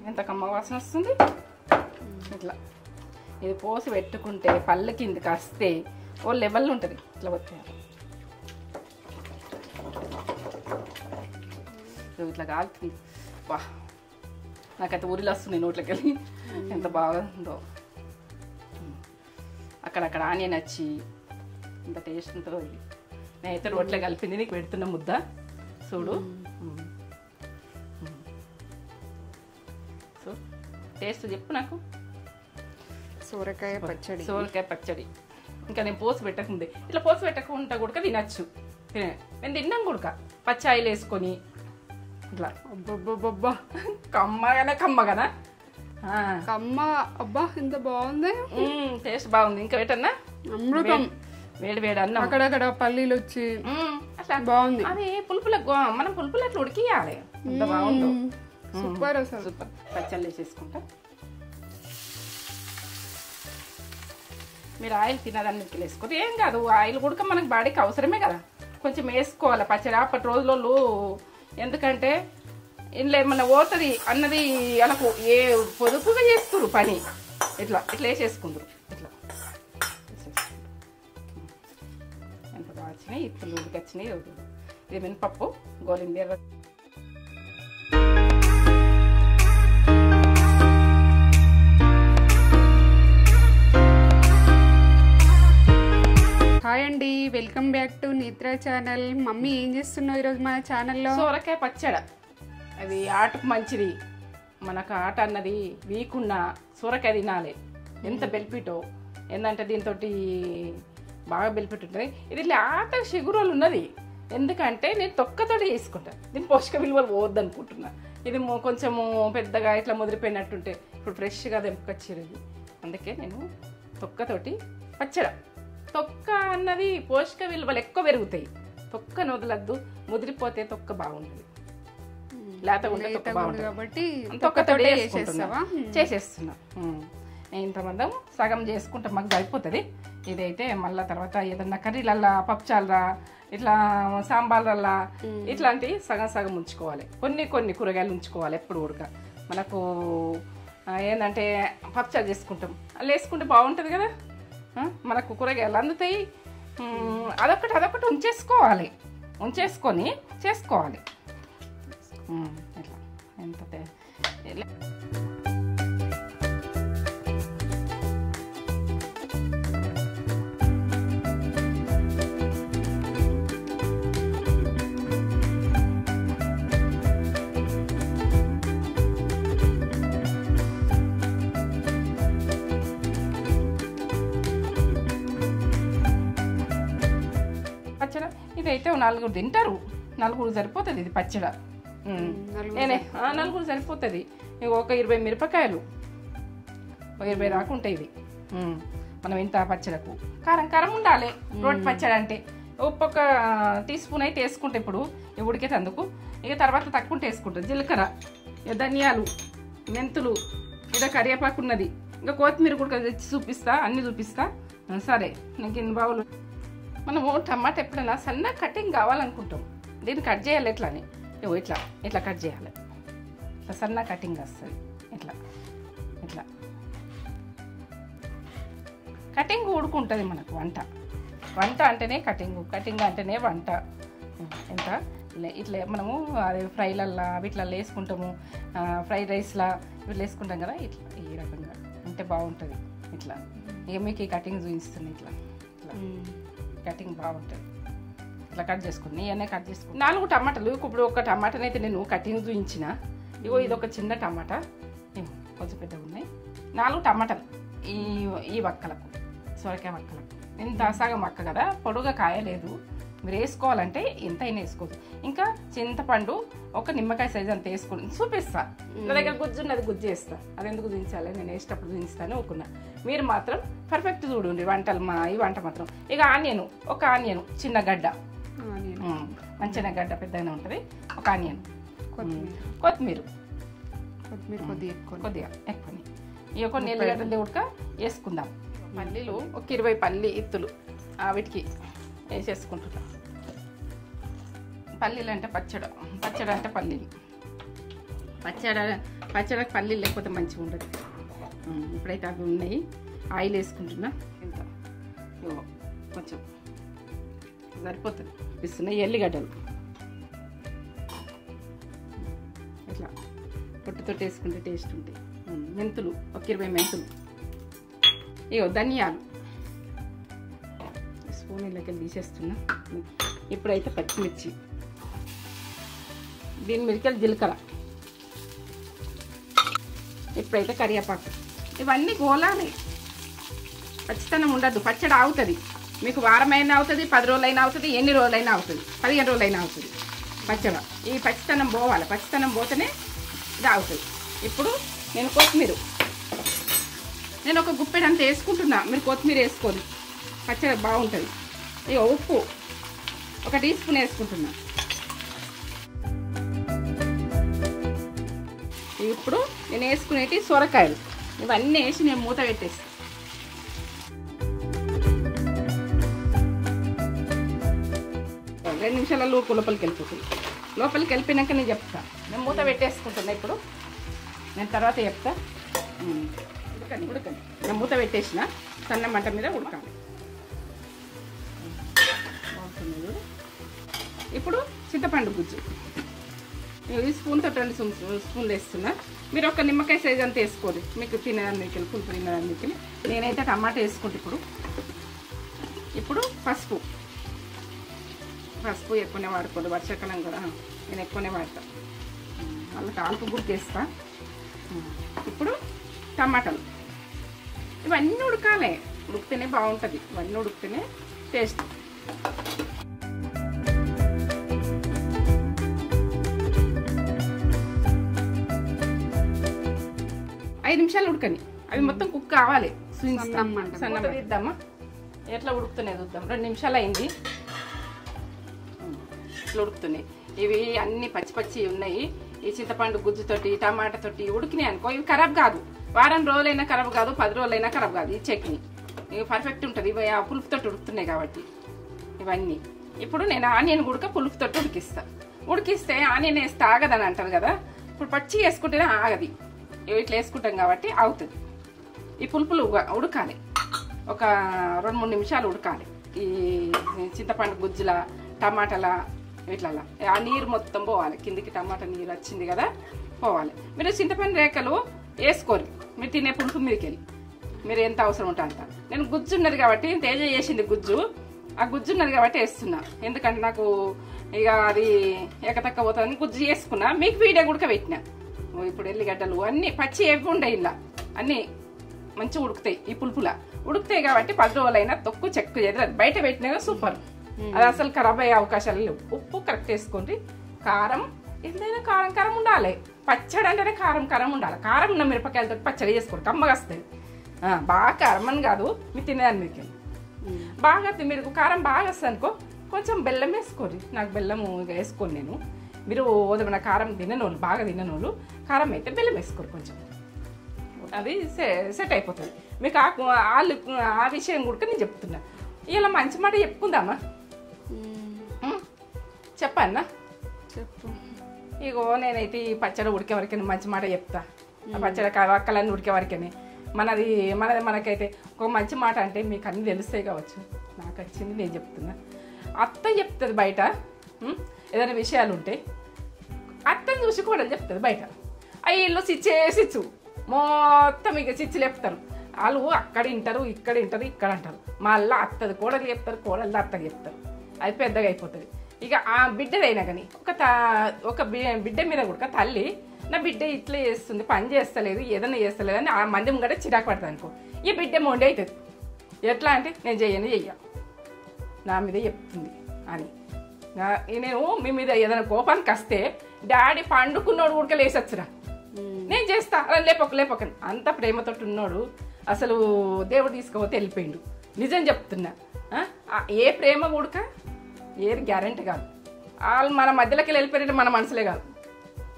ఎంత కమ్మ వాసన వస్తుంది ఇట్లా. ఇది పోసి పెట్టుకుంటే పళ్ళు కిందకి వస్తే ఓ లెవెల్ ఉంటుంది. ఇట్లా వచ్చేయాలి, ఇట్లా కాలుతుంది. వా, నాకైతే ఊరిలో వస్తున్నాయి నోట్లోకి వెళ్ళి. ఎంత బాగుందో. అక్కడక్కడ ఆనియన్ వచ్చి ఎంత టేస్ట్ ఉంటుందో ఇది. నేనైతే రోట్లో కలిపింది నీకు పెడుతున్న ముద్ద చూడు. సో టేస్ట్ చెప్పు నాకు. సోరకాయ పచ్చడి. సోరకాయ పచ్చడి ఇంకా నేను పోసి పెట్టకముందే ఇట్లా పోసి పెట్టకుండా కూడా తినచ్చు. నేను తిన్నాం కూడా పచ్చాయిలు వేసుకొని ఇట్లా. అబ్బబ్బబ్బబ్బా, కమ్మగానే కమ్మగానా కమ్మ. అబ్బా ఎంత బాగుంది, టేస్ట్ బాగుంది. ఇంకా పెట్టన్నా అమృతం. వేడి వేడి అన్నం, అక్కడక్కడ పల్లీలు వచ్చి అట్లా బాగుంది. అది పులుపుల మనం పులుపులు అట్లా ఉడికియాలి. ఎంత బాగుందో, సూపర్ అసలు. సూపర్. పచ్చళ్ళు వేసేసుకుంటా. మీరు ఆయిల్ తినదాన్ని వేసుకోరు ఏం కాదు. ఆయిల్ కూడా మనకు బాడీకి అవసరమే కదా, కొంచెం వేసుకోవాలి పచ్చడి. అప్పటి రోజులలో ఎందుకంటే ఇంట్లో ఏమన్నా పోతుంది అన్నది వాళ్ళకు ఏ పొదుపుగా చేస్తురు పని. ఇట్లా ఇట్లా వేసేసుకుందరు. ఇట్లా ఎంత బాగా వచ్చినాయి ఇత్తులు ఉడికి వచ్చినాయి. ఇది మినపప్పు గోలింది. హాయ్ అండి, welcome back to Nitra channel. Mummy ఏం చేస్తున్నావు ఈరోజు మన ఛానల్లో? సోరకాయ పచ్చడి. అది ఆటకు మంచిది. మనకు ఆట అన్నది వీక్ ఉన్న సోరకాయ తినాలి. ఎంత బెనిఫిటో ఏంటంటే దీంతో బాగా బెనిఫిట్ ఉంటుంది. ఇది ఆట షుగరోలు ఉన్నది. ఎందుకంటే నేను తొక్కతోటి చేసుకుంటా. దీని పోషక విలువలు పోవద్దు అనుకుంటున్నా. ఇది కొంచెము పెద్దగా ఇట్లా ముదిరిపోయినట్టుంటే ఇప్పుడు ఫ్రెష్గా దెంపుకొచ్చేది. అందుకే నేను తొక్కతోటి పచ్చడి. తొక్క అన్నది పోషక విలువలు ఎక్కువ పెరుగుతాయి. తొక్క వదలద్దు, ముదిరిపోతే తొక్క బాగుంటుంది. లేత ఉంటే తొక్క బాగుంటుంది కాబట్టి తొక్కతోటి చేసేస్తున్నా. ఇంతమందం సగం చేసుకుంటే మాకు సరిపోతుంది. ఇదైతే మళ్ళీ తర్వాత ఏదన్నా కర్రీలల్లా, పప్పుచాలరా, ఇట్లా సాంబార్లల్లా ఇట్లాంటివి సగం సగం ఉంచుకోవాలి. కొన్ని కొన్ని కూరగాయలు ఉంచుకోవాలి ఎప్పుడు ఉడక. మనకు ఏంటంటే పప్పుచారు చేసుకుంటాం, అలా వేసుకుంటే బాగుంటుంది కదా. మనకు కూరగాయలు అందుతాయి. అదొకటి ఉంచేసుకోవాలి. ఉంచేసుకొని చేసుకోవాలి. ఇట్లా ఎంత పచ్చడి. ఇదైతే 4 తింటారు. 4 సరిపోతుంది ఇది పచ్చడి. నేనే 4 సరిపోతుంది. ఒక 20 మిరపకాయలు, ఒక 20 దాకా ఉంటాయి ఇది. మనం ఇంత పచ్చడకు కారం కారం ఉండాలి. రోటి పచ్చడి అంటే ఉప్పు ఒక టీ స్పూన్ అయితే వేసుకుంటే ఇప్పుడు ఉడికేటందుకు. ఇక తర్వాత తక్కువ వేసుకుంటాం. జీలకర్ర, ధనియాలు, మెంతులు, ఇక కరివేపాకు ఉన్నది. ఇంకా కొత్తిమీర కూడా తెచ్చి చూపిస్తా, అన్ని చూపిస్తా. సరే, నాకు ఇన్ని బావులు. మనము టమాటా ఎప్పుడైనా సన్న కటింగ్ కావాలనుకుంటాం. దీన్ని కట్ చేయాలి. ఎట్లా అని ఇట్లా ఇట్లా కట్ చేయాలి. ఇట్లా సన్న కటింగ్ వస్తుంది. ఇట్లా ఇట్లా కటింగ్ ఊడుకుంటుంది మనకు. వంట అంటేనే కటింగ్ అంటేనే వంట. ఎంత ఇట్లా మనము అది ఫ్రైలల్లా వీటిలల్లో వేసుకుంటాము. ఫ్రైడ్ రైస్లా ఇట్లా వేసుకుంటాం కదా. ఇట్లా ఈ రకంగా అంటే బాగుంటుంది. ఇట్లా ఇక మీకు ఈ కటింగ్ చూపిస్తుంది. ఇట్లా ఇట్లా కటింగ్ బాగుంటుంది. ఇట్లా కట్ చేసుకుని ఇవన్నీ కట్ చేసుకుని 4 టమాటాలు. ఇప్పుడు ఒక టమాటాని అయితే నేను కటింగ్ చూపించిన. ఇగో ఇది ఒక చిన్న టమాటా, కొంచెం పెద్దగా ఉన్నాయి. 4 టమాటాలు ఈ వక్కలకు, సొరకాయ వక్కలకు. ఇంత సగం వక్క కదా, పొడుగా కాయలేదు. మీరు వేసుకోవాలంటే ఎంతైనా వేసుకోవచ్చు. ఇంకా చింతపండు ఒక నిమ్మకాయ సైజు అంత వేసుకుని చూపిస్తా. నా దగ్గర గుజ్జు ఉన్నది, గుజ్జు వేస్తా. అది ఎందుకు చూపించాలి, నేను వేసేటప్పుడు చూపిస్తాను అనుకున్నా. మీరు మాత్రం పర్ఫెక్ట్ చూడండి వంటలు. ఈ వంట మాత్రం. ఇక ఒక ఆనియన్ చిన్న గడ్డ, మంచిగా గడ్డ పెద్దగానే ఉంటుంది. ఒక ఆనియన్, కొత్తిమీర కొద్దిగా ఎక్కువని. ఇక కొన్ని ఎల్లిగడ్డలు ఉడక వేసుకుందాం. పల్లీలు ఒక 20 పల్లి ఇత్తులు వీటికి వేసేసుకుంటున్నాం. పల్లీలు అంటే పచ్చడి అంటే పల్లీలు. పచ్చడికి పల్లీలు లేకపోతే మంచిగా ఉండదు. ఇప్పుడైతే అవి ఉన్నాయి. ఆయిల్ వేసుకుంటున్నా. ఇంత కొంచెం సరిపోతుంది. ఇస్తున్నాయి ఎల్లిగడ్డలు ఇట్లా పొట్టుతో వేసుకుంటే టేస్ట్ ఉంటాయి. మెంతులు ఒక 20 మెంతులు. ధనియాలు స్పూన్ ఇళ్ళకి తీసేస్తున్నా. ఇప్పుడైతే పచ్చిమిర్చి, దీని మిరికలు జీలకర్ర, ఇప్పుడైతే కరివేపాకు. ఇవన్నీ గోలాలి, పచ్చితనం ఉండద్దు. పచ్చడి అవుతుంది మీకు వారమైనా అవుతుంది, 10 రోజులైనా అవుతుంది, ఎన్ని రోజులైనా అవుతుంది, 15 రోజులైనా అవుతుంది పచ్చడి. ఈ పచ్చితనం పోవాలి, పచ్చితనం పోతేనే ఇది అవుతుంది. ఇప్పుడు నేను ఒక గుప్పెడంత వేసుకుంటున్నా. మీరు కొత్తిమీర వేసుకోండి, పచ్చడి బాగుంటుంది. ఉప్పు ఒక టీ స్పూన్ వేసుకుంటున్నా. ఇప్పుడు నేను వేసుకునేటి సొరకాయలు ఇవన్నీ వేసి నేను మూత పెట్టేసి 2 నిమిషాలలో లోపలికి వెళ్ళిపోతుంది. లోపలికి వెళ్ళిపోయినాక నేను చెప్తాను. నేను మూత పెట్టేసుకుంటున్నా. ఇప్పుడు నేను తర్వాత చెప్తా. ఉడకండి. నేను మూత పెట్టేసిన సన్న మంట మీద ఉడకాలి. ఇప్పుడు చింతపండు గుజ్జు ఈ స్పూన్తో 2 స్పూన్లు వేస్తున్నా. మీరు ఒక నిమ్మకాయ సైజ్ అంతా వేసుకోండి, మీకు తినడానికి పులుపు తినడానికి. నేనైతే టమాటా వేసుకుంటే ఇప్పుడు పసుపు ఎక్కువనే వాడుకోండి. వర్షాకాలం కూడా నేను ఎక్కువనే వాడతా. మళ్ళీ తాలింపు గుర్తేస్తా. ఇప్పుడు టమాటాలు ఇవన్నీ ఉడకాలి. ఉడికితేనే బాగుంటుంది. ఇవన్నీ ఉడికితేనే టేస్ట్. నిమిషాలు ఉడకని అవి మొత్తం కుక్ కావాలి. సన్న ఇద్దామా ఎట్లా ఉడుకుతున్నాయి చూద్దాం. 2 నిమిషాలు అయింది. ఇట్లా ఉడుకుతున్నాయి. ఇవి అన్ని పచ్చి ఉన్నాయి. ఈ చింతపండు గుజ్జుతోటి టమాటాతోటి ఉడికినాయి అనుకో, ఇవి ఖరాబ్ కాదు. వారం రోజులైనా ఖరాబ్ కాదు, 10 రోజులైనా ఖరాబ్ కాదు. ఈ చట్నీ ఇవి పర్ఫెక్ట్ ఉంటుంది. ఇవి ఆ పులుపుతోటి ఉడుకుతున్నాయి కాబట్టి ఇవన్నీ. ఇప్పుడు నేను ఆనియన్ గుడక పులుపుతోటి ఉడికిస్తే ఆనియన్ వేస్తే ఆగదని అంటారు కదా. ఇప్పుడు పచ్చి వేసుకుంటేనే ఆగది. ఇట్లా వేసుకుంటాం కాబట్టి అవుతుంది. ఈ పులుపులు ఉడకాలి. ఒక 2-3 నిమిషాలు ఉడకాలి. ఈ చింతపండు గుజ్జుల టమాటాల ఇట్లా ఆ నీరు మొత్తం పోవాలి కిందికి. టమాటా నీరు వచ్చింది కదా పోవాలి. మీరు చింతపండు రేఖలు వేసుకోరు. మీరు తినే పులుపు మీదకి వెళ్ళి మీరు ఎంత అవసరం ఉంటే అంత. నేను గుజ్జు ఉన్నది కాబట్టి తేజ చేసింది గుజ్జు. ఆ గుజ్జు ఉన్నది కాబట్టి వేస్తున్నా. ఎందుకంటే నాకు ఇక అది ఎకతక్క పోతుందని గుజ్జు చేసుకున్నా. మీకు వీడియో కూడా పెట్టినా. ఇప్పుడు ఎల్లిగడ్డలు అన్నీ పచ్చి ఏవి ఉండవు. ఇలా అన్నీ మంచిగా ఉడుకుతాయి. ఈ పులుపులా ఉడుకుతాయి కాబట్టి 10 రోజులైనా తొక్కు చెక్కు ఎదురదు. బయట పెట్టినా సూపర్. అది అసలు ఖరాబ్ అయ్యే అవకాశాలు లేవు. ఉప్పు కరెక్ట్ వేసుకోండి. కారం ఏదైనా కారం ఉండాలి. పచ్చడి అంటేనే కారం ఉండాలి. కారం ఉన్న మిరపకాయలతో పచ్చడి చేసుకోండి, కమ్మగా వస్తుంది. బాగా కారం అని కాదు, మీరు తినేదాన్ని మీకు బాగా మీరు కారం బాగా వస్తుంది అనుకో కొంచెం బెల్లం వేసుకోండి. నాకు బెల్లం వేసుకోండి. నేను మీరు మన కారం తిననోళ్ళు బాగా తిననోళ్ళు కారం అయితే బెల్లం వేసుకోరు కొంచెం. అది సెట్ అయిపోతుంది మీకు. ఆ విషయం కూడా నేను చెప్తున్నా. ఇలా మంచి మాట చెప్పుకుందామా? చెప్పన్నా చెప్పు. ఇగో నేనైతే ఈ పచ్చడి ఉడికే వరకే మంచి మాట చెప్తా. ఆ పచ్చడి వక్కలన్నీ ఉడికే వరకే మనకైతే ఒక మంచి మాట అంటే మీకు అన్నీ తెలుస్తాయి కావచ్చు. నాకు వచ్చింది నేను చెప్తున్నా. అత్త చెప్తుంది బయట ఏదైనా విషయాలు ఉంటే. అత్తని చూసి కూడా చెప్తుంది బయట. ఇల్లు సిచ్చు మొత్తం ఇక చిచ్చులు చెప్తారు వాళ్ళు. అక్కడ వింటారు, ఇక్కడ వింటారు, ఇక్కడ అంటారు. మళ్ళీ అత్తది కోడలు చెప్తారు, కోడలు అత్తకి చెప్తారు. అది పెద్దగా అయిపోతుంది. ఇక ఆ బిడ్డదైనా కానీ ఒక బిడ్డ మీద కూడా తల్లి నా బిడ్డ ఇట్లా చేస్తుంది, పని చేస్తలేదు, ఏదైనా చేస్తలేదు అని ఆ మంది ముంగట చిరాకు పడుతుంది అనుకో. ఈ బిడ్డ మొండి అవుతుంది. ఎట్లా అంటే నేను చెయ్య నా మీద చెప్తుంది అని. నేను మీ మీద ఏదైనా కోపానికి వస్తే డాడీ పండుకున్నోడు ఉడక లేసొచ్చురా, నేను చేస్తా అలా లేపకని అంత ప్రేమతో ఉన్నాడు. అసలు దేవుడు తీసుకుపోతే వెళ్ళిపోయిండు. నిజం చెప్తున్నా. ఏ ప్రేమ ఉడక ఏది గ్యారెంటీ కాదు. వాళ్ళు మన మధ్యలోకి వెళ్ళిపోయినట్టు మన మనసులే కాదు,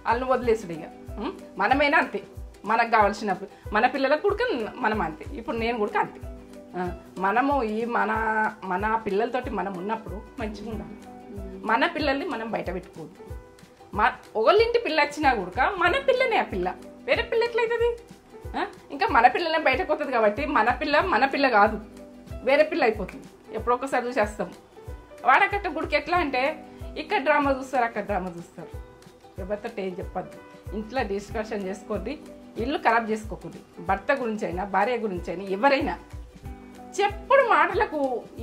వాళ్ళని వదిలేసుడు. ఇక మనమైనా అంతే. మనకు కావాల్సినప్పుడు మన పిల్లలకు కూడా మనం అంతే. ఇప్పుడు నేను కూడా అంతే. మనము మన పిల్లలతోటి మనం ఉన్నప్పుడు మంచిగా ఉండాలి. మన పిల్లల్ని మనం బయట పెట్టుకోవద్దు. ఒకళ్ళింటి పిల్ల వచ్చినా కూడా మన పిల్లనే ఆ పిల్ల, వేరే పిల్ల ఎట్లయితుంది? ఇంకా మన పిల్లనే బయటకు వస్తుంది కాబట్టి మన పిల్ల కాదు, వేరే పిల్ల అయిపోతుంది. ఎప్పుడో ఒకసారి చూసేస్తాం. వాడకట్ట గుడికి ఎట్లా అంటే ఇక్కడ డ్రామా చూస్తారు, అక్కడ డ్రామా చూస్తారు. ఎవరితో ఏం చెప్పద్దు, ఇంట్లో డిస్కషన్ చేసుకోండి, ఇల్లు ఖరాబ్ చేసుకోకూడదు. భర్త గురించి అయినా భార్య గురించి అయినా ఎవరైనా చెప్పుడు మాటలకు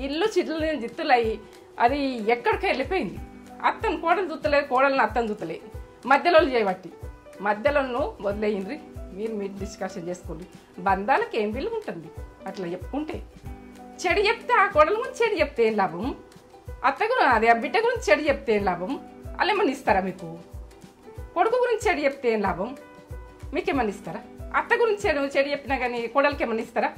ఇల్లు చిల్లు జిత్తులయ్యి అది ఎక్కడికి వెళ్ళిపోయింది. అత్తను కోడలు చూస్తలేదు, కోడలను అత్తను చూస్తలేదు, మధ్యలో చేయబట్టి మధ్యలో వదిలేయండి. మీరు డిస్కషన్ చేసుకోండి. బంధాలకు ఏం విలువ ఉంటుంది అట్లా చెప్పుకుంటే? చెడు చెప్తే ఆ కోడల గురించి చెడు చెప్తే ఏం లాభం? అత్త గురించి అదే ఆ బిడ్డ గురించి చెడు చెప్తే ఏం లాభం? వాళ్ళు ఏమన్నా ఇస్తారా మీకు? కొడుకు గురించి చెడు చెప్తే ఏం లాభం? మీకేమన్నా ఇస్తారా? అత్త గురించి చెడు చెప్పినా కానీ కోడలకి ఏమన్నా ఇస్తారా?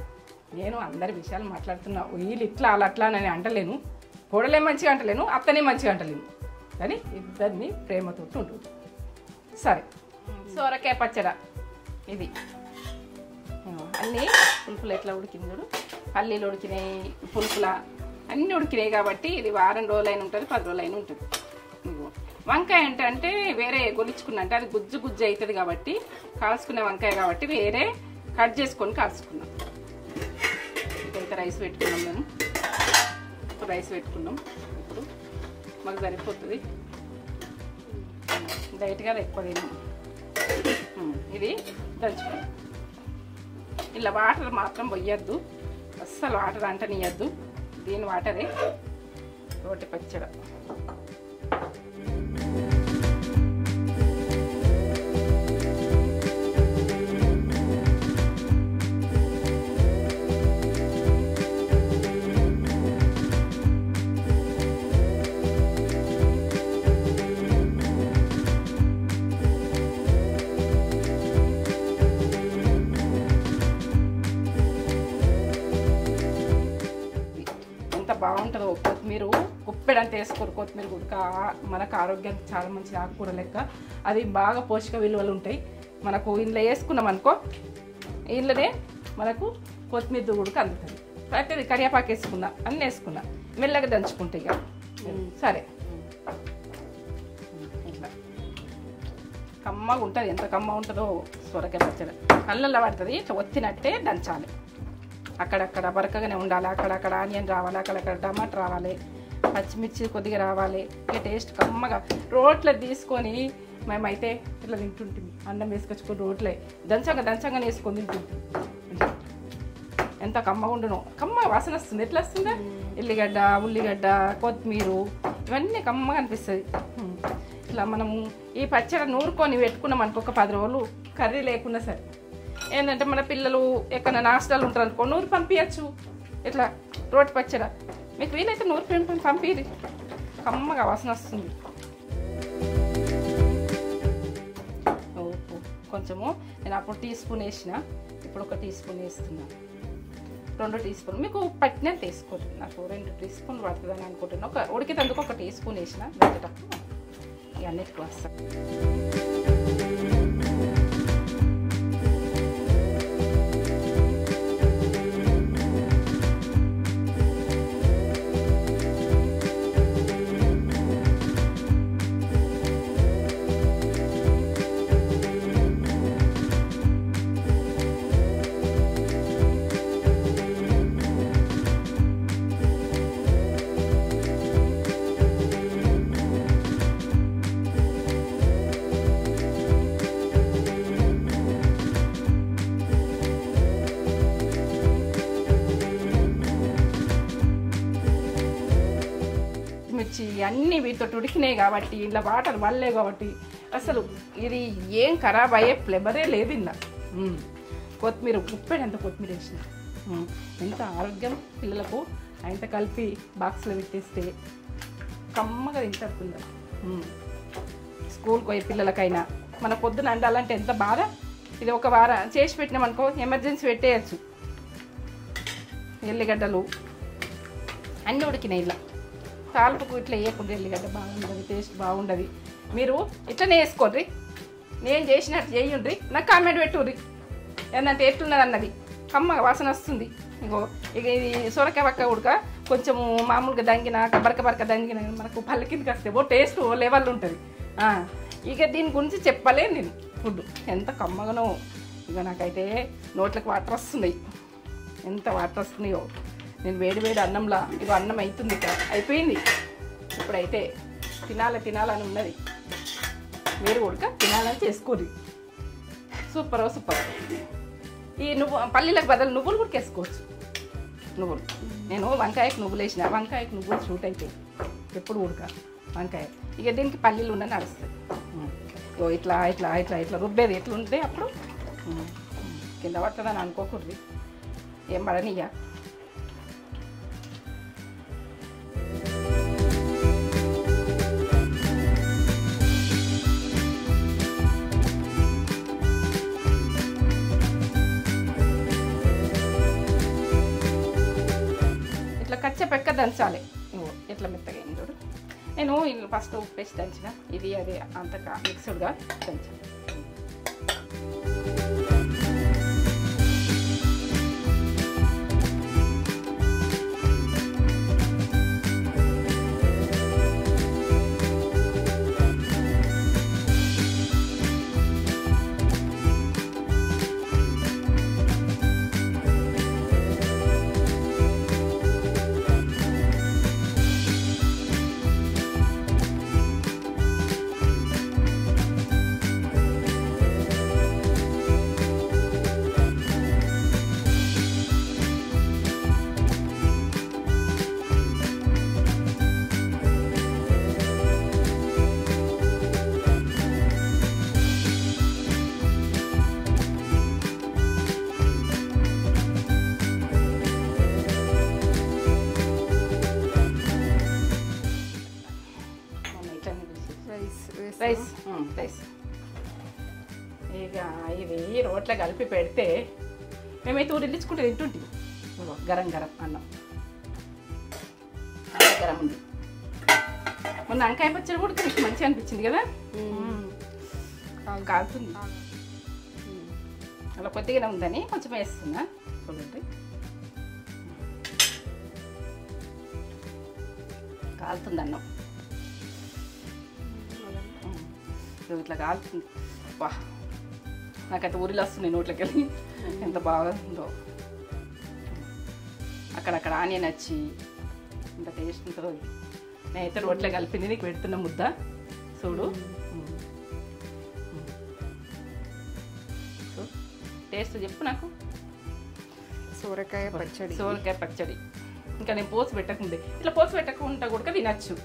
నేను అందరి విషయాలు మాట్లాడుతున్నా. వీళ్ళు ఇట్లా అలా అట్లా అని అంటలేను, కోడలే మంచిగా అంటలేను, అత్తనే మంచిగా అంటలేను, కానీ ఇద్దరిని ప్రేమతో ఉంటుంది. సరే, సొరకాయ పచ్చడ ఇది అన్నీ పులుపులు ఎట్లా ఉడికింది చూడు. పల్లీలు ఉడికినాయి, పులుపుల అన్నీ ఉడికినాయి కాబట్టి ఇది వారం రోజులైనా ఉంటుంది, 10 రోజులైనా ఉంటుంది. వంకాయ అంటే వేరే గొలిచుకున్నా అంటే అది గుజ్జు గుజ్జు అవుతుంది కాబట్టి కాల్చుకునే వంకాయ కాబట్టి వేరే కట్ చేసుకొని కాల్చుకున్నాం. ఇదైతే రైస్ పెట్టుకున్నాం, మేము ఇప్పుడు రైస్ పెట్టుకున్నాం. ఇప్పుడు మాకు సరిపోతుంది, డైట్గా ఎక్కువ తిన్నాం. ఇది దంచుకున్నాం. ఇలా వాటర్ మాత్రం పోయొద్దు, అస్సలు వాటర్ అంటనియద్దు. దీని వాటరే రోటి పచ్చడ. బాగుంటుందో కొత్తిమీర ఉప్పెడంత వేసుకోరు. కొత్తిమీర గుడక మనకు ఆరోగ్యానికి చాలా మంచి ఆకుకూర లెక్క, అది బాగా పోషక విలువలు ఉంటాయి. మనకు ఇందులో వేసుకున్నాం అనుకో, ఇందులోనే మనకు కొత్తిమీర గుడక అందుతుంది. అయితే కరివేపాకు వేసుకున్నా, అన్నీ వేసుకున్నా, మెల్లగా దంచుకుంటే ఇక సరే. ఇట్లా కమ్మగా ఉంటుంది, ఎంత కమ్మ ఉంటుందో సొరకాయ పచ్చడి. కళ్ళల్లో పడుతుంది, ఇట్లా ఒత్తినట్టే దంచాలి. అక్కడక్కడ బరకగానే ఉండాలి, అక్కడక్కడ ఆనియన్ రావాలి, అక్కడక్కడ టమాటా రావాలి, పచ్చిమిర్చి కొద్దిగా రావాలి. ఇక టేస్ట్ కమ్మగా రోట్లో తీసుకొని మేమైతే ఇట్లా తింటుంటుంది. అన్నం వేసుకొచ్చుకొని రోట్లే దంచంగా వేసుకొని తింటుంటుంది. ఎంత కమ్మగా ఉండునో, కమ్మ వాసన వస్తుంది. ఎట్లా వస్తుందా? ఎల్లిగడ్డ, ఉల్లిగడ్డ, కొత్తిమీర ఇవన్నీ కమ్మగా అనిపిస్తుంది. ఇట్లా మనము ఈ పచ్చడి నూరుకొని పెట్టుకున్నాం అనుకో, ఒక 10 రోజులు కర్రీ లేకుండా సరే. ఏంటంటే మన పిల్లలు ఎక్కడ నాష్టాలు ఉంటారు అనుకో, నూరు పంపించచ్చు. ఇట్లా రోటి పచ్చడ మీకు వీలైతే నూరు పంపిరి, కమ్మగా వాసన వస్తుంది. ఉప్పు కొంచెము నేను అప్పుడు టీ స్పూన్ వేసిన, ఇప్పుడు 1 టీ స్పూన్ వేస్తున్నా. 2 టీ స్పూన్ మీకు పట్టినంత వేసుకోండి. నాకు 2 టీ స్పూన్లు పడుతుందని అనుకుంటున్నా. ఉడికేటందుకు 1 టీ స్పూన్ వేసిన, దంచేటప్పుడు ఇవన్నీ ఎక్కువ వస్తాయి. అన్నీ వీటితో ఉడికినాయి కాబట్టి, ఇలా వాటర్ వల్లే కాబట్టి అసలు ఇది ఏం ఖరాబ్ అయ్యే ఫ్లేవరే లేదు. ఇలా కొత్తిమీర ఉప్పేడంత కొత్తిమీర వేసిన ఎంత ఆరోగ్యం పిల్లలకు. ఆయనతో కలిపి బాక్స్లో పెట్టేస్తే కమ్మగా తింటారు పిల్లలు. స్కూల్కి పోయే పిల్లలకైనా మన పొద్దున వండాలంటే ఎంత బాధ. ఇది ఒక వారం చేసి పెట్టినామనుకో, ఎమర్జెన్సీ పెట్టేయచ్చు. ఎల్లిగడ్డలు అన్నీ ఉడికినాయి. ఇలా తాలుపుకు ఇట్లా వేయకుండా ఎల్లిగడ్డ బాగుంటుంది, టేస్ట్ బాగుంటుంది. మీరు ఇట్లనే వేసుకోండి, నేను చేసినట్టు చేయండి, నాకు కామెంట్ పెట్టుర్రి ఏంటంటే ఎట్లున్నది అన్నది. కమ్మగా వాసన వస్తుంది. ఇగో ఇక ఇది సొరకాయ పక్క ఉడక కొంచెము మామూలుగా దంగిన బరక దంగిన మనకు పళ్ళ కిందకి వస్తే ఓ టేస్ట్ ఓ లెవెల్ ఉంటుంది. ఇక దీని గురించి చెప్పలేను నేను. ఫుడ్ ఎంత కమ్మగానో, ఇక నాకైతే నోట్లకు వాటర్ వస్తున్నాయి. ఎంత వాటర్ వస్తున్నాయో. నేను వేడి వేడి అన్నంలా ఇక అన్నం అవుతుంది, ఇక్కడ అయిపోయింది. ఇప్పుడైతే తినాలని ఉన్నది. మీరు కూడా తినాలని చేసుకోరు. Super super. ఈ పల్లీలకు బదులు నువ్వులు కూడా వేసుకోవచ్చు. నువ్వులు నేను వంకాయకు నువ్వులు వేసిన, వంకాయకు నువ్వులు షూట్ అవుతాయి ఎప్పుడు ఉడక వంకాయ. ఇక దీనికి పల్లీలు ఉన్న నడుస్తుంది. ఇట్లా ఇట్లా ఇట్లా ఇట్లా రుబ్బేది ఎట్లా ఉంటే అప్పుడు కింద పడుతుందని అనుకోకూడదు. ఏం పడనియ్యా. ఇట్లా కచ్చపెక్క దంచాలి. ఎట్లా మెత్తగా అయింది చూడు. నేను ఫస్ట్ ఉప్పు వేసి దంచిన, ఇది అదే అంతగా మిక్స్డ్గా దంచాను. రైస్ రైస్ ఇక ఇది రోట్లో కలిపి పెడితే మేమైతే ఊరిల్లించుకుంటే తింటుంటాం. గరం గరం అన్నం గరం ఉంది. మొన్న వంకాయ పచ్చడి కూడా తినకి మంచిగా అనిపించింది కదా. కాలుతుంది అలా కొద్దిగానే ఉందని కొంచెం వేస్తున్నా. చూడండి కాలుతుంది అన్నం. ఇట్లా కాలుతుంది. వా నాకైతే ఊరిలో వస్తున్నాయి నోట్లోకి వెళ్ళి. ఎంత బాగుందో. అక్కడక్కడ ఆనియన్ వచ్చి ఎంత టేస్ట్ ఉంటుందో. నేనైతే రోట్లో కలిపింది నీకు పెడుతున్న ముద్ద చూడు. టేస్ట్ చెప్పు నాకు. సోరకాయ పచ్చడి. సోరకాయ పచ్చడి ఇంకా నేను పోసి పెట్టకుండే. ఇట్లా పోసి పెట్టకుండా కూడా తినచ్చు.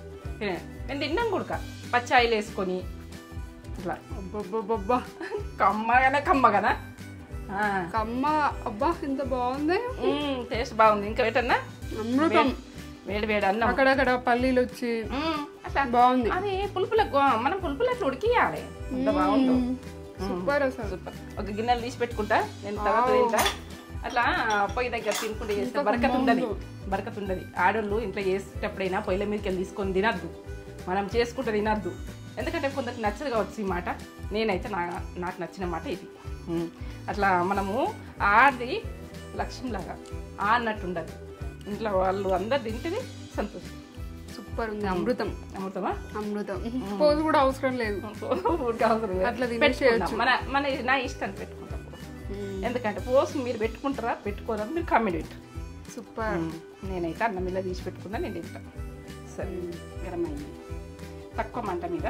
నేను తిన్నాను కూడా పచ్చాయిలు వేసుకొని ఇట్లా. అబ్బబ్బబ్బా కమ్మగానా కమ్మ. అబ్బా ఎంత బాగుంది. టేస్ట్ బాగుంది. ఇంకా పెట్టన్నా అమృతం. వేడి వేడి అన్నం అక్కడక్కడ పల్లీలు వచ్చి అట్లా బాగుంది. అది పులుపులకు మనం పులుపులు అట్లా ఉడికియాలి. ఎంత బాగుందో. సూపర్ అసలు సూపర్. ఒక గిన్నెలు తీసి పెట్టుకుంటా నేను తర్వాత తింటా. అట్లా పొయ్యి దగ్గర తినుకుంటే చేస్తే బరకత్ ఉండదు. ఆడోళ్ళు ఇంట్లో చేసేటప్పుడైనా పొయ్యిల మీదకి వెళ్ళి తీసుకొని తినద్దు. మనం చేసుకుంటే తినద్దు. ఎందుకంటే కొందరికి నచ్చదు కావచ్చు ఈ మాట. నేనైతే నాకు నచ్చిన మాట ఇది. అట్లా మనము ఆడి లక్ష్యంలాగా అన్నట్టు ఉండదు. ఇంట్లో వాళ్ళు అందరు తింటేనే సంతోషం. సూపర్ ఉంది. అమృతం. అమృతమా? అమృతం. పోజు కూడా అవసరం లేదు. అట్లా నా ఇష్టాన్ని పెట్టుకుంటా. ఎందుకంటే పోసు మీరు పెట్టుకుంటారా పెట్టుకోరా మీరు కామెంట్ పెట్టు. సూపర్. నేనైతే అన్నం ఇలా తీసి పెట్టుకున్నా నేను తింటాను. సరే గరం అయింది. తక్కువ మంట మీద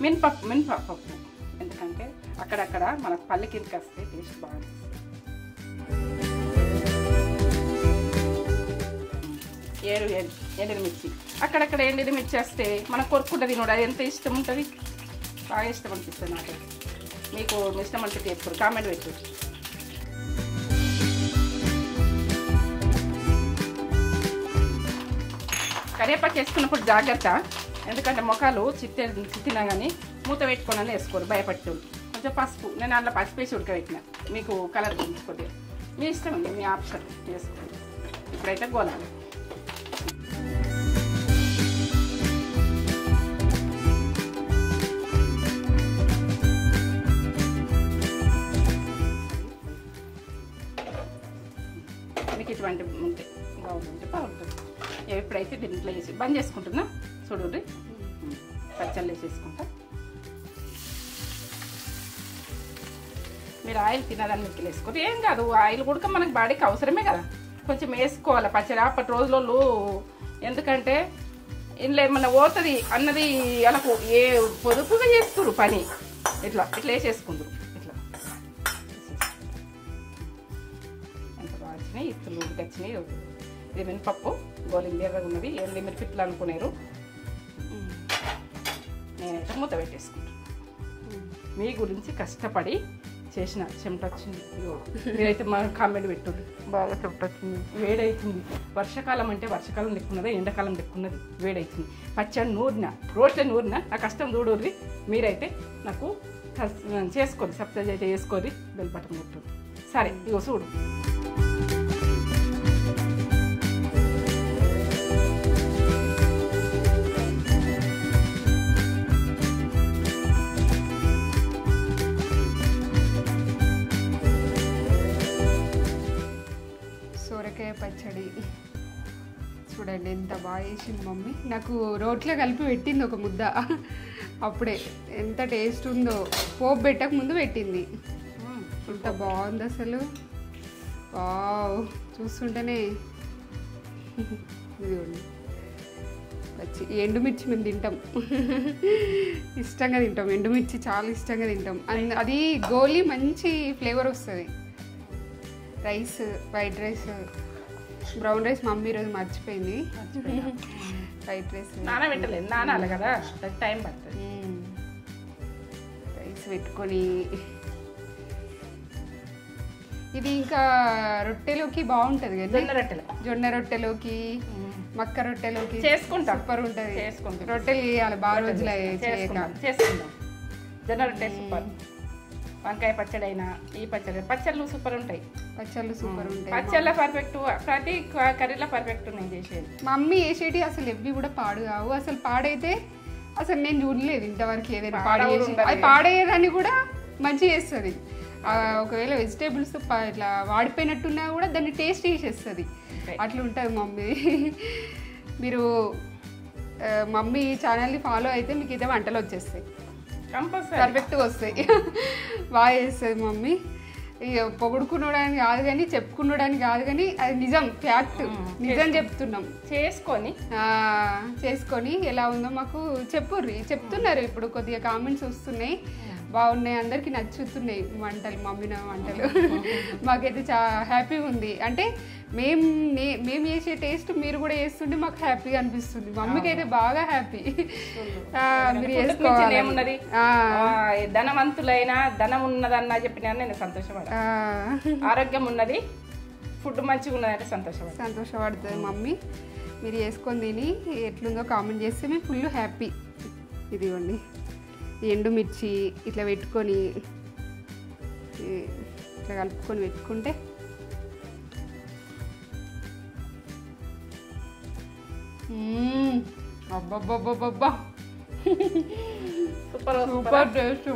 మినపప్పు ఎందుకంటే అక్కడక్కడ మనకు పల్లి కిందకి వస్తే టేస్ట్ బాగుంది. ఎండిమిర్చి అక్కడక్కడ ఎండిమిర్చి వస్తే మనం కొరుక్కుంటూ తినడు. అది ఎంత ఇష్టం ఉంటుంది. బాగా ఇష్టం అనిపిస్తుంది నాకు. మీకు ఇష్టం అంటే చేసుకోరు. కామెంట్ పెట్టు. కరివేపాకు వేసుకున్నప్పుడు జాగ్రత్త. ఎందుకంటే మొక్కలు చిత్తినా కానీ మూత పెట్టుకోనని వేసుకోరు భయపట్టు. కొంచెం పసుపు నేను అందులో పసుపు వేసి ఉడకబెట్టిన. మీకు కలర్ గురించి మీ ఇష్టం అండి, మీ ఆప్షన్ వేసుకోండి. ఇప్పుడైతే గోలాలి. మీకు ఇటువంటి ఉంటే బాగుంటుంది బాగుంటుంది. ఇప్పుడైతే దీంట్లో వేసి బంద్ చేసుకుంటున్నా. చూడండి పచ్చళ్ళు వేసేసుకుంటా. మీరు ఆయిల్ తినదని మీకు వేసుకోరు, ఏం కాదు. ఆయిల్ కూడా మనకి బాడీకి అవసరమే కదా, కొంచెం వేసుకోవాలి పచ్చడి. అప్పటి రోజులలో ఎందుకంటే ఇంట్లో ఏమన్నా పోతుంది అన్నది వాళ్ళకు ఏ పొదుపుగా చేస్తున్నారు పని, ఇట్లా వేసేసుకుందరు. ఇట్లా ఎంత బాగా వచ్చినాయి, ఇత్తులు వచ్చినాయి. ఇది మినపప్పు గోలింది ఎర్రగా ఉన్నది, ఎండి మిరపిట్లు అనుకునేరు. నేనైతే మూత పెట్టేసుకుంటాను. మీ గురించి కష్టపడి చేసిన చెమట వచ్చింది. మీరైతే మా కామెంట్ పెట్టుంది, బాగా చెమట వచ్చింది, వేడవుతుంది. వర్షాకాలం అంటే వర్షాకాలం లెక్కున్నది, ఎండాకాలం లెక్కున్నది, వేడవుతుంది. పచ్చడి నూరిన రోట్లో నూరిన నా కష్టం చూడూరి. మీరైతే నాకు చేసుకోండి, సబ్స్క్రైబ్ అయితే చేసుకోండి, బెల్ బటన్ కొట్టుంది. సరే ఇగో చూడు. సొరకాయ పచ్చడి చూడండి ఎంత బాగా వేసింది మమ్మీ. నాకు రోట్లో కలిపి పెట్టింది ఒక ముద్ద, అప్పుడే ఎంత టేస్ట్ ఉందో. పోపు పెట్టక ముందు పెట్టింది, ఎంత బాగుంది అసలు. వావ్, చూస్తుంటేనే. ఇదిగోండి పచ్చి ఎండుమిర్చి మేము తింటాం, ఇష్టంగా తింటాం. ఎండుమిర్చి చాలా ఇష్టంగా తింటాం. అది గోలీ మంచి ఫ్లేవర్ వస్తుంది. Rice, white rice, brown rice mummy ఈరోజు మర్చిపోయింది. వైట్ రైస్ నానబెట్టలేదు, నానాలి కదా, టైం పడుతుంది. రైస్ పెట్టుకొని ఇది ఇంకా రొట్టెలోకి బాగుంటుంది కదా, జొన్న రొట్టెలోకి, మక్క రొట్టెలోకి చేసుకుంటాం. సూపర్ ఉంటుంది. చేసుకుంటాం, రొట్టెలు చేయాలి బాగా రోజులు చేసుకుంటాం. జొన్న రొట్టె సూపర్. వంకాయ పచ్చడి అయినా ఈ పచ్చళ్ళు సూపర్ ఉంటాయి. పచ్చళ్ళు సూపర్ ఉంటాయి. పచ్చళ్ళ పర్ఫెక్ట్, ప్రతి కర్రీలో పర్ఫెక్ట్ నేను చేసేది. మమ్మీ వేసేటి అసలు ఎవ్వి కూడా పాడు కావు. అసలు పాడైతే అసలు నేను చూడలేదు ఇంతవరకు ఏదైనా పాడు చేసి. అది పాడయ్యేదాన్ని కూడా మంచిగా చేస్తుంది. ఒకవేళ వెజిటేబుల్స్ ఇట్లా వాడిపోయినట్టున్నా కూడా దాన్ని టేస్ట్ చేసేస్తుంది. అట్లా ఉంటుంది మమ్మీ. మీరు మమ్మీ ఛానల్ని ఫాలో అయితే మీకు ఇదే వంటలు వచ్చేస్తాయి, పర్ఫెక్ట్గా వస్తాయి. బాగా చేస్తుంది మమ్మీ. ఇక పొగుడుకునడానికి కాదు కానీ, చెప్పుకునడానికి కాదు కానీ, అది నిజం, ఫ్యాక్ట్, నిజం చెప్తున్నాం. చేసుకొని ఎలా ఉందో మాకు చెప్తున్నారు. ఇప్పుడు కొద్దిగా కామెంట్స్ వస్తున్నాయి, బాగున్నాయి, అందరికి నచ్చుతున్నాయి వంటలు, మమ్మీ నా వంటలు. మాకైతే చాలా హ్యాపీగా ఉంది. అంటే మేము చేసే టేస్ట్ మీరు కూడా చేస్తుంటే మాకు హ్యాపీగా అనిపిస్తుంది. మమ్మీకి అయితే బాగా హ్యాపీ. మీరు చేసుకోవాలి. ఏమున్నది, ధనవంతులైనా ధనం ఉన్నదన్నా చెప్పినా నేను సంతోషపడ. ఆరోగ్యం ఉన్నది, ఫుడ్ మంచిగా ఉన్నదంటే సంతోషపడుతుంది మమ్మీ. మీరు చేసుకొని తిని ఎట్లుందో కామెంట్ చేస్తే మేము ఫుల్ హ్యాపీ. ఇదిగోండి ఎండుమిర్చి ఇట్లా పెట్టుకొని ఇట్లా కలుపుకొని పెట్టుకుంటే అబ్బబ్బబ్బబ్బబ్బా సూపర్ టేస్ట్.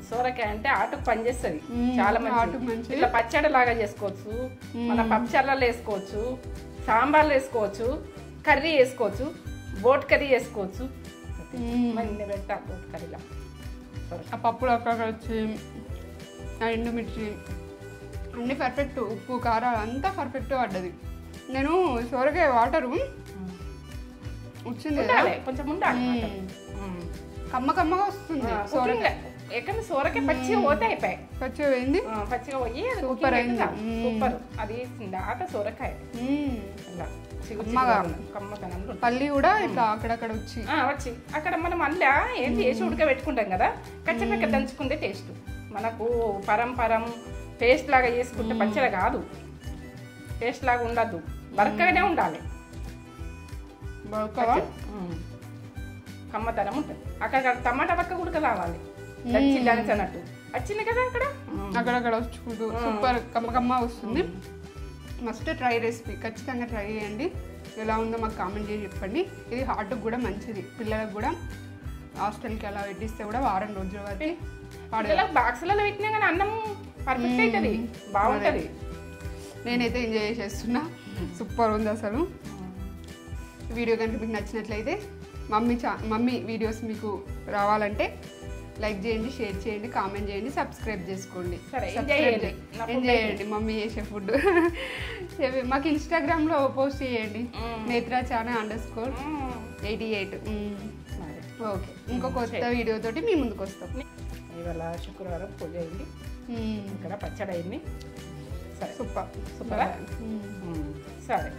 సోరకాయ అంటే ఆటుకు పనిచేస్తుంది, చాలా మంచి. ఇట్లా పచ్చడి లాగా చేసుకోవచ్చు, మన పప్పుచారులలో వేసుకోవచ్చు, సాంబార్లు వేసుకోవచ్చు, కర్రీ వేసుకోవచ్చు, బోట్ కర్రీ చేసుకోవచ్చు. పెట్టా బోట్ కర్రీలా ఆ పప్పులు అక్కడ వచ్చి ఆ ఎండుమిర్చి అన్నీ పర్ఫెక్ట్, ఉప్పు కారాలు అంతా పర్ఫెక్ట్గా పడ్డది. నేను సోరకాయ వాటరు వచ్చింది కొంచెం ఉండాలి, కమ్మగా వస్తుంది సోరకాయ. ఎక్కడ సోరకాయ పచ్చిగా పోతే అయిపోయాయి, పచ్చిగా పోయింది, పచ్చిగా పోయి సూపర్ అయింది. సూపర్. అది దాకా సోరకాయ పల్లి కూడా ఇట్లా అక్కడక్కడ వచ్చి అక్కడ మనం అల్లా ఏంటి వేసి ఉడకబెట్టుకుంటాం కదా, కచ్చపక్క దంచుకుంటే టేస్ట్. మనకు పరం పేస్ట్ లాగా చేసుకుంటే పచ్చడి కాదు, పేస్ట్ లాగా ఉండద్దు, బరకగానే ఉండాలి. కమ్మతనం ఉంటుంది. అక్కడ టమాటా పక్క ఉడక రావాలి, దంచి దంచనట్టు వచ్చింది కదా అక్కడక్కడ వచ్చుకుంటూ సూపర్ కమ్మ వస్తుంది. మస్ట్ ట్రై రెసిపీ, ఖచ్చితంగా ట్రై చేయండి. ఎలా ఉందో మాకు కామెంట్ చేసి చెప్పండి. ఇది హార్ట్కి కూడా మంచిది, పిల్లలకు కూడా హాస్టల్కి అలా పెట్టిస్తే కూడా వారం రోజుల వరకు బాక్సులలో పెట్టినా కానీ అన్నం పర్ఫెక్ట్ అవుతుంది, బాగుంటుంది. నేనైతే ఎంజాయ్ చేస్తున్నా, సూపర్ ఉంది అసలు. వీడియో కనుక మీకు నచ్చినట్లయితే మమ్మీ వీడియోస్ మీకు రావాలంటే లైక్ చేయండి, షేర్ చేయండి, కామెంట్ చేయండి, సబ్స్క్రైబ్ చేసుకోండి. సరే, ఎంజాయ్ చేయండి. ఎంజాయ్ చేయండి మమ్మీ చేసే ఫుడ్. మాకు ఇన్స్టాగ్రామ్లో పోస్ట్ చేయండి, netraChana_88. ఓకే, ఇంకో కొత్త వీడియోతోటి మీ ముందుకు వస్తాం. ఇవాళ శుక్రవారం పూజ అయింది, ఇక్కడ పచ్చడి అయింది. సరే, సూపర్ సూపరా? సరే.